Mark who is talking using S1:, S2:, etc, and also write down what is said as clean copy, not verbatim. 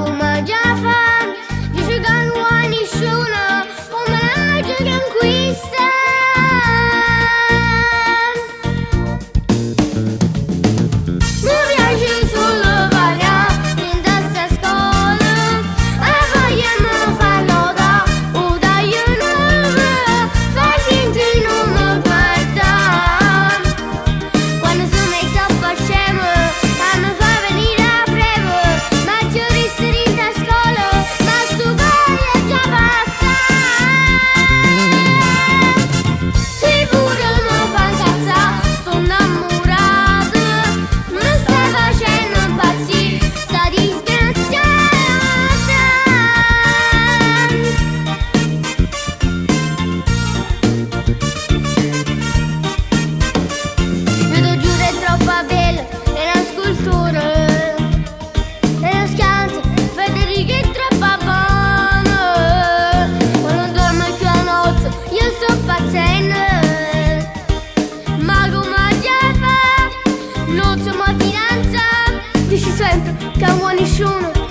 S1: ma già fa, dice che non vuoi nessuno, come la che conquista. Mi piace solo pagare in testa scuola, e vogliamo farlo da o da io non fai finta non mi guarda. Quando sono in troppo scemo, mi fa venire a breve, ma giuristi in da scuola, ma sto è già passa. Sicuro mi fa incazzare, sto innamorata, mi stai facendo impazzire, sta disgraziata. Vedo giù è troppo bella, è una scultura, è una schianta, Federica è troppo buona. Quando dormo più a notte, io sto pazzendo, ma come già fa, non c'è mai finanza, dici sempre che non vuoi nessuno.